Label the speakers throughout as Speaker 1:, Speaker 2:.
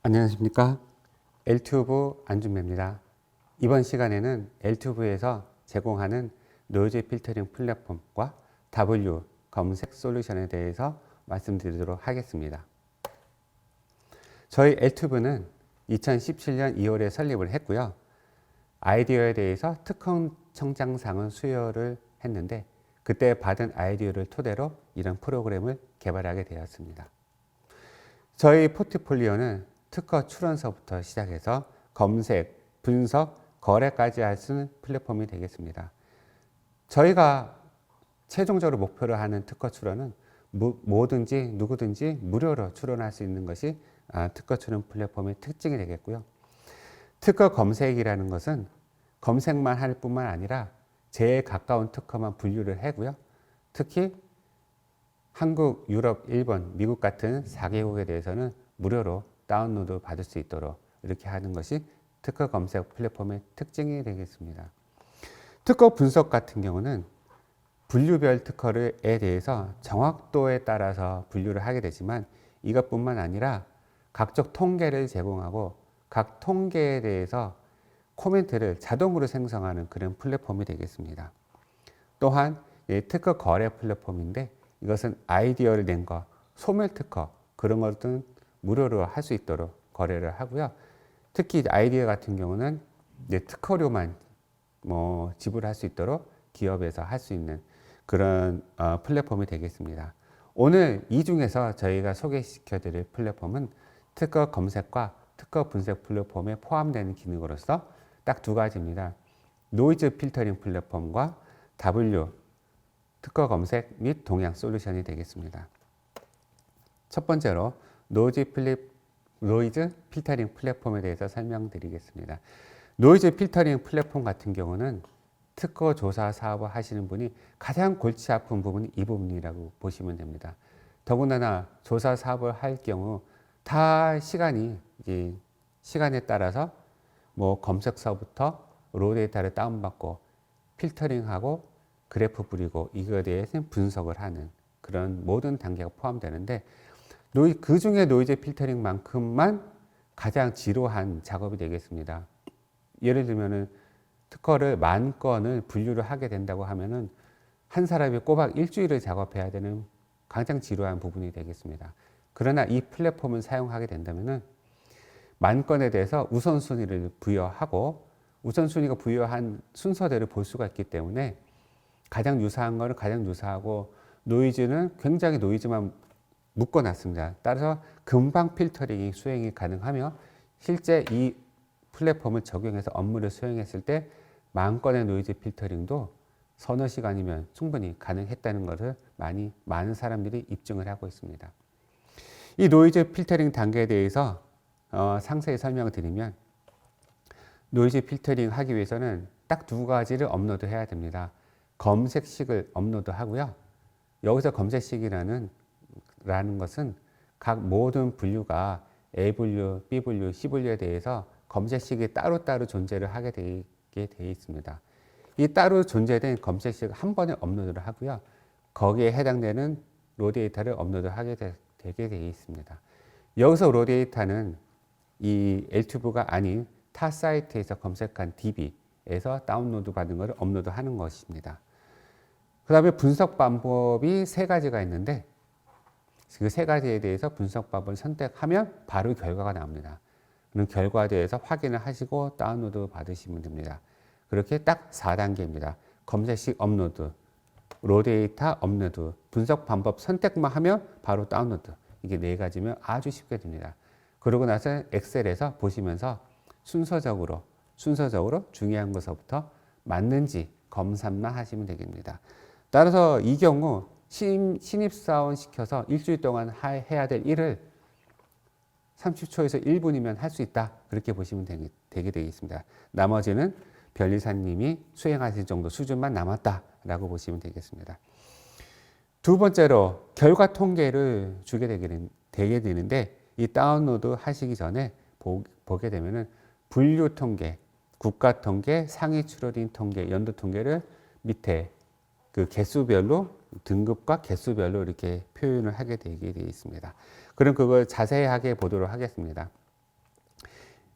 Speaker 1: 안녕하십니까. 엘튜브 안준배입니다. 이번 시간에는 엘튜브에서 제공하는 노이즈 필터링 플랫폼과 W 검색 솔루션에 대해서 말씀드리도록 하겠습니다. 저희 엘튜브는 2017년 2월에 설립을 했고요. 아이디어에 대해서 특허 청장상을 수여를 했는데 그때 받은 아이디어를 토대로 이런 프로그램을 개발하게 되었습니다. 저희 포트폴리오는 특허 출원서부터 시작해서 검색, 분석, 거래까지 할 수 있는 플랫폼이 되겠습니다. 저희가 최종적으로 목표로 하는 특허 출원은 뭐든지 누구든지 무료로 출원할 수 있는 것이 특허 출원 플랫폼의 특징이 되겠고요. 특허 검색이라는 것은 검색만 할 뿐만 아니라 제일 가까운 특허만 분류를 하고요. 특히 한국, 유럽, 일본, 미국 같은 4개국에 대해서는 무료로 다운로드 받을 수 있도록 이렇게 하는 것이 특허 검색 플랫폼의 특징이 되겠습니다. 특허 분석 같은 경우는 분류별 특허에 대해서 정확도에 따라서 분류를 하게 되지만 이것뿐만 아니라 각종 통계를 제공하고 각 통계에 대해서 코멘트를 자동으로 생성하는 그런 플랫폼이 되겠습니다. 또한 특허 거래 플랫폼인데 이것은 아이디어를 낸 거, 소멸 특허 그런 것들은 무료로 할 수 있도록 거래를 하고요. 특히 아이디어 같은 경우는 특허료만 지불할 수 있도록 기업에서 할 수 있는 그런 플랫폼이 되겠습니다. 오늘 이 중에서 저희가 소개시켜 드릴 플랫폼은 특허 검색과 특허 분석 플랫폼에 포함되는 기능으로서 딱 두 가지입니다. 노이즈 필터링 플랫폼과 W 특허 검색 및 동향 솔루션이 되겠습니다. 첫 번째로 노이즈 필터링 플랫폼에 대해서 설명드리겠습니다. 노이즈 필터링 플랫폼 같은 경우는 특허 조사 사업을 하시는 분이 가장 골치 아픈 부분이 이 부분이라고 보시면 됩니다. 더군다나 조사 사업을 할 경우 다 시간에 따라서 검색서부터 로 데이터를 다운받고 필터링하고 그래프 뿌리고 이거에 대해서 분석을 하는 그런 모든 단계가 포함되는데 그 중에 노이즈 필터링만큼만 가장 지루한 작업이 되겠습니다. 예를 들면은 특허를 10,000건을 분류를 하게 된다고 하면은 한 사람이 꼬박 일주일을 작업해야 되는 가장 지루한 부분이 되겠습니다. 그러나 이 플랫폼을 사용하게 된다면은 10,000건에 대해서 우선순위를 부여하고 우선순위가 부여한 순서대로 볼 수가 있기 때문에 가장 유사한 거는 가장 유사하고 노이즈는 굉장히 노이즈만 묶어놨습니다. 따라서 금방 필터링이 수행이 가능하며 실제 이 플랫폼을 적용해서 업무를 수행했을 때 10,000건의 노이즈 필터링도 서너 시간이면 충분히 가능했다는 것을 많은 사람들이 입증을 하고 있습니다. 이 노이즈 필터링 단계에 대해서 상세히 설명을 드리면 노이즈 필터링 하기 위해서는 딱 두 가지를 업로드해야 됩니다. 검색식을 업로드하고요. 여기서 검색식이라는 것은 각 모든 분류가 A 분류, B 분류, C 분류에 대해서 검색식이 따로따로 존재를 하게 되게 되어 있습니다. 이 따로 존재된 검색식을 한 번에 업로드를 하고요. 거기에 해당되는 로 데이터를 업로드하게 되게 되어 있습니다. 여기서 로 데이터는 이 엘튜브가 아닌 타 사이트에서 검색한 DB에서 다운로드 받은 것을 업로드하는 것입니다. 그 다음에 분석 방법이 세 가지가 있는데 그 세 가지에 대해서 분석 방법을 선택하면 바로 결과가 나옵니다. 그런 결과에 대해서 확인을 하시고 다운로드 받으시면 됩니다. 그렇게 딱 4단계입니다. 검색식 업로드, 로 데이터 업로드, 분석 방법 선택만 하면 바로 다운로드. 이게 네 가지면 아주 쉽게 됩니다. 그러고 나서 엑셀에서 보시면서 순서적으로 중요한 것부터 맞는지 검사만 하시면 되겠습니다. 따라서 이 경우 신입사원 시켜서 일주일 동안 해야 될 일을 30초에서 1분이면 할 수 있다. 그렇게 보시면 되게 되겠습니다. 나머지는 변리사님이 수행하실 정도 수준만 남았다라고 보시면 되겠습니다. 두 번째로 결과 통계를 주게 되게 되는데 이 다운로드 하시기 전에 보게 되면은 분류 통계, 국가 통계, 상위 추로딩 통계, 연도 통계를 밑에 그 개수별로 등급과 개수별로 이렇게 표현을 하게 되게 되어 있습니다. 그럼 그걸 자세하게 보도록 하겠습니다.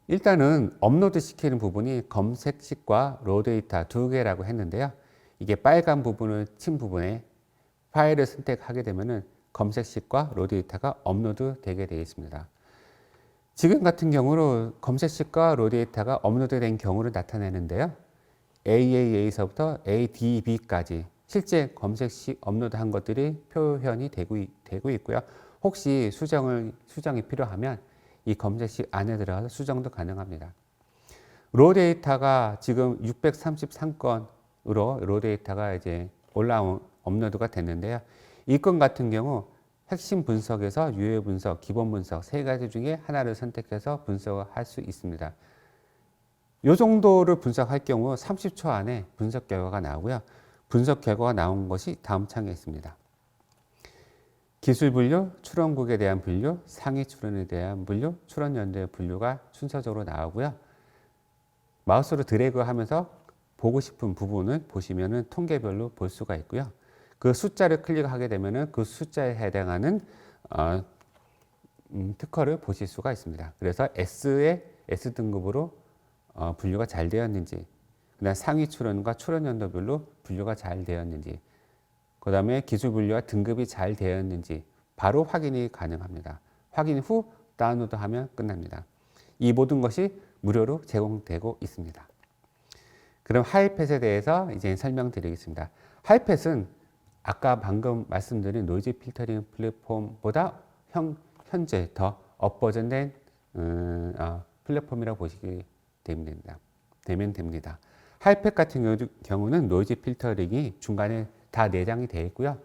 Speaker 1: 일단은 업로드 시키는 부분이 검색식과 로 데이터 두 개라고 했는데요. 이게 빨간 부분을 친 부분에 파일을 선택하게 되면은 검색식과 로 데이터가 업로드 되게 되어 있습니다. 지금 같은 경우로 검색식과 로 데이터가 업로드 된 경우를 나타내는데요. AAA서부터 ADB까지 실제 검색시 업로드한 것들이 표현이 되고 있고요. 혹시 수정이 필요하면 이 검색식 안에 들어가서 수정도 가능합니다. 로 데이터가 지금 633건으로 로 데이터가 이제 업로드가 됐는데요. 이 건 같은 경우 핵심 분석에서 유효 분석, 기본 분석 세 가지 중에 하나를 선택해서 분석을 할 수 있습니다. 이 정도를 분석할 경우 30초 안에 분석 결과가 나오고요. 분석 결과가 나온 것이 다음 창에 있습니다. 기술 분류, 출원국에 대한 분류, 상위 출원에 대한 분류, 출원 연도의 분류가 순서적으로 나오고요. 마우스로 드래그 하면서 보고 싶은 부분을 보시면은 통계별로 볼 수가 있고요. 그 숫자를 클릭하게 되면은 그 숫자에 해당하는 특허를 보실 수가 있습니다. 그래서 S 등급으로 분류가 잘 되었는지, 그다음 상위 출원과 출원 연도별로 분류가 잘 되었는지, 그 다음에 기술 분류와 등급이 잘 되었는지 바로 확인이 가능합니다. 확인 후 다운로드하면 끝납니다. 이 모든 것이 무료로 제공되고 있습니다. 그럼 하이펫에 대해서 이제 설명드리겠습니다. 하이펫은 아까 방금 말씀드린 노이즈 필터링 플랫폼보다 현재 더 업버전된 플랫폼이라고 보시기 되면 됩니다. 하이펫 같은 경우는 노이즈 필터링이 중간에 다 내장이 되어 있고요.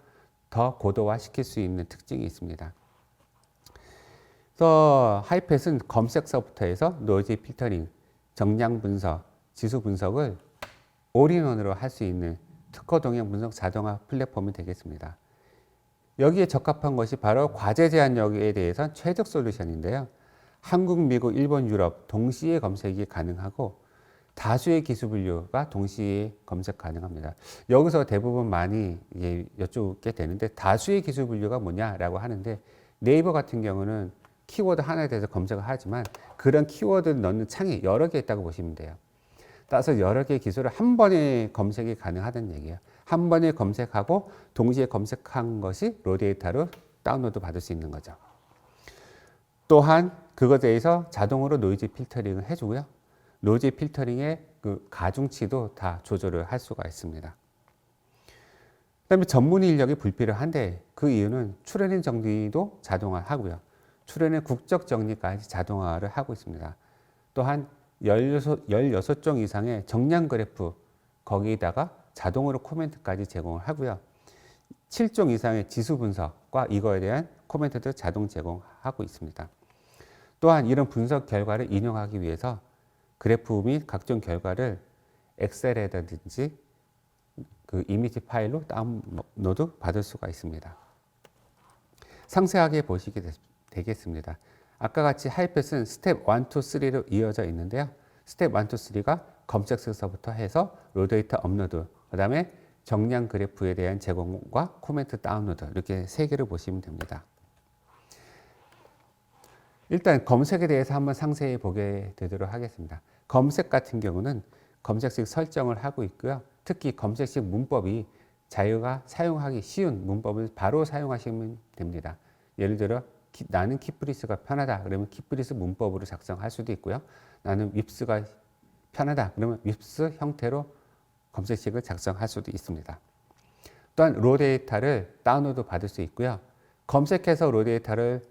Speaker 1: 더 고도화 시킬 수 있는 특징이 있습니다. 그래서 하이펫은 검색서부터 해서 노이즈 필터링, 정량 분석, 지수 분석을 올인원으로 할 수 있는 특허 동향 분석 자동화 플랫폼이 되겠습니다. 여기에 적합한 것이 바로 과제 제한력에 대해서 최적 솔루션인데요. 한국, 미국, 일본, 유럽 동시에 검색이 가능하고 다수의 기술 분류가 동시에 검색 가능합니다. 여기서 대부분 많이 여쭙게 되는데 다수의 기술 분류가 뭐냐라고 하는데 네이버 같은 경우는 키워드 하나에 대해서 검색을 하지만 그런 키워드를 넣는 창이 여러 개 있다고 보시면 돼요. 따라서 여러 개의 기술을 한 번에 검색이 가능하다는 얘기예요. 한 번에 검색하고 동시에 검색한 것이 로 데이터로 다운로드 받을 수 있는 거죠. 또한 그것에 대해서 자동으로 노이즈 필터링을 해주고요. 노이즈 필터링의 그 가중치도 다 조절을 할 수가 있습니다. 그다음에 전문 인력이 불필요한데 그 이유는 출연인 정리도 자동화하고요. 출연인 국적 정리까지 자동화를 하고 있습니다. 또한 16종 이상의 정량 그래프 거기에다가 자동으로 코멘트까지 제공을 하고요. 7종 이상의 지수 분석과 이거에 대한 코멘트도 자동 제공하고 있습니다. 또한 이런 분석 결과를 인용하기 위해서 그래프 및 각종 결과를 엑셀에든지 그 이미지 파일로 다운로드 받을 수가 있습니다. 상세하게 보시게 되겠습니다. 아까 같이 하이펫은 스텝 1, 2, 3로 이어져 있는데요. 스텝 1, 2, 3가 검색서부터 해서 로 데이터 업로드, 그 다음에 정량 그래프에 대한 제공과 코멘트 다운로드 이렇게 세 개를 보시면 됩니다. 일단 검색에 대해서 한번 상세히 보게 되도록 하겠습니다. 검색 같은 경우는 검색식 설정을 하고 있고요. 특히 검색식 문법이 자유가 사용하기 쉬운 문법을 바로 사용하시면 됩니다. 예를 들어 나는 키프리스가 편하다 그러면 키프리스 문법으로 작성할 수도 있고요. 나는 윕스가 편하다 그러면 윕스 형태로 검색식을 작성할 수도 있습니다. 또한 로 데이터를 다운로드 받을 수 있고요. 검색해서 로 데이터를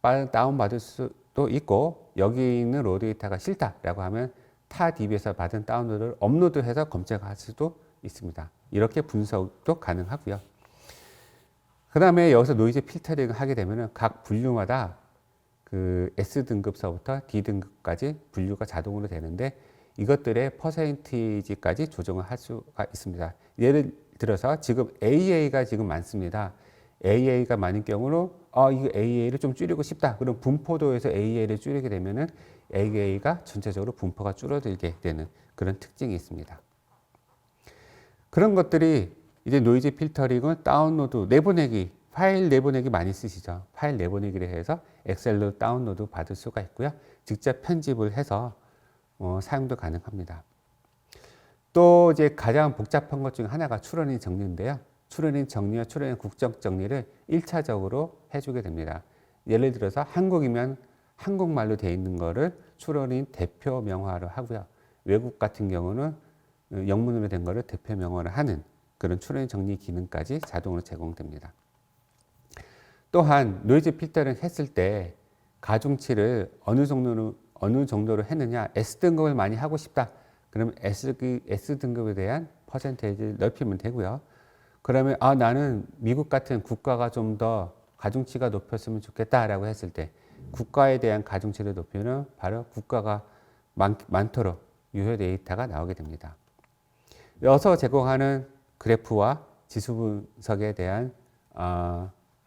Speaker 1: 다운받을 수도 있고 여기 있는 로 데이터가 싫다라고 하면 타 DB에서 받은 다운로드를 업로드해서 검색할 수도 있습니다. 이렇게 분석도 가능하고요. 그 다음에 여기서 노이즈 필터링을 하게 되면 각 분류마다 그 S등급서부터 D등급까지 분류가 자동으로 되는데 이것들의 퍼센티지까지 조정을 할 수가 있습니다. 예를 들어서 지금 AA가 지금 많습니다. AA가 많은 경우로 이거 AA를 좀 줄이고 싶다. 그럼 분포도에서 AA를 줄이게 되면은 AA가 전체적으로 분포가 줄어들게 되는 그런 특징이 있습니다. 그런 것들이 이제 노이즈 필터링을 다운로드, 내보내기, 파일 내보내기 많이 쓰시죠. 파일 내보내기를 해서 엑셀로 다운로드 받을 수가 있고요. 직접 편집을 해서 사용도 가능합니다. 또 이제 가장 복잡한 것 중에 하나가 출원인 정리인데요. 출원인 정리와 출원인 국적 정리를 1차적으로 해주게 됩니다. 예를 들어서 한국이면 한국말로 되어 있는 거를 출원인 대표 명화로 하고요. 외국 같은 경우는 영문으로 된 거를 대표 명화로 하는 그런 출원인 정리 기능까지 자동으로 제공됩니다. 또한 노이즈 필터링 했을 때 가중치를 어느 정도로 했느냐, S등급을 많이 하고 싶다. 그러면 S등급에 대한 퍼센테이지를 넓히면 되고요. 그러면 나는 미국 같은 국가가 좀 더 가중치가 높였으면 좋겠다라고 했을 때 국가에 대한 가중치를 높이면 바로 국가가 많도록 유효 데이터가 나오게 됩니다. 이어서 제공하는 그래프와 지수 분석에 대한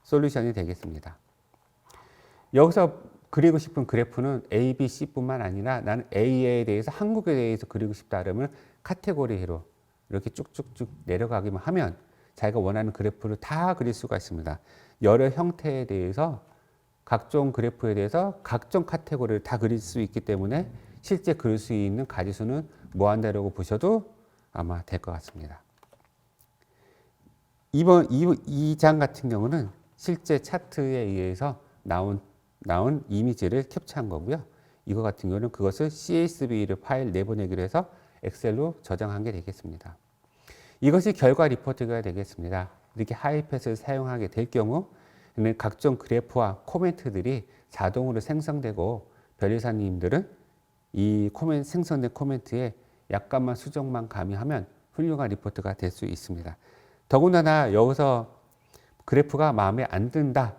Speaker 1: 솔루션이 되겠습니다. 여기서 그리고 싶은 그래프는 A, B, C뿐만 아니라 나는 A에 대해서 한국에 대해서 그리고 싶다 그러면 카테고리로 이렇게 쭉쭉쭉 내려가기만 하면 자기가 원하는 그래프를 다 그릴 수가 있습니다. 여러 형태에 대해서 각종 그래프에 대해서 각종 카테고리를 다 그릴 수 있기 때문에 실제 그릴 수 있는 가지수는 무한대라고 보셔도 아마 될 것 같습니다. 이번 2장 같은 경우는 실제 차트에 의해서 나온 이미지를 캡처한 거고요. 이거 같은 경우는 그것을 CSV를 파일 내보내기로 해서 엑셀로 저장한 게 되겠습니다. 이것이 결과 리포트가 되겠습니다. 이렇게 하이패스를 사용하게 될 경우 각종 그래프와 코멘트들이 자동으로 생성되고 변리사님들은 이 생성된 코멘트에 약간만 수정만 가미하면 훌륭한 리포트가 될 수 있습니다. 더군다나 여기서 그래프가 마음에 안 든다.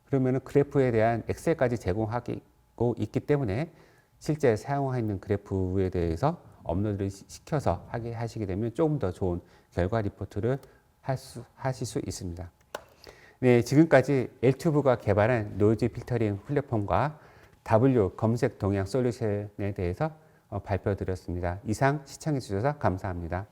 Speaker 1: 그러면 그래프에 대한 엑셀까지 제공하고 있기 때문에 실제 사용하고 있는 그래프에 대해서 업로드를 시켜서 하시게 되면 조금 더 좋은 결과 리포트를 하실 수 있습니다. 네, 지금까지 엘튜브가 개발한 노이즈 필터링 플랫폼과 W 검색 동향 솔루션에 대해서 발표드렸습니다. 이상 시청해 주셔서 감사합니다.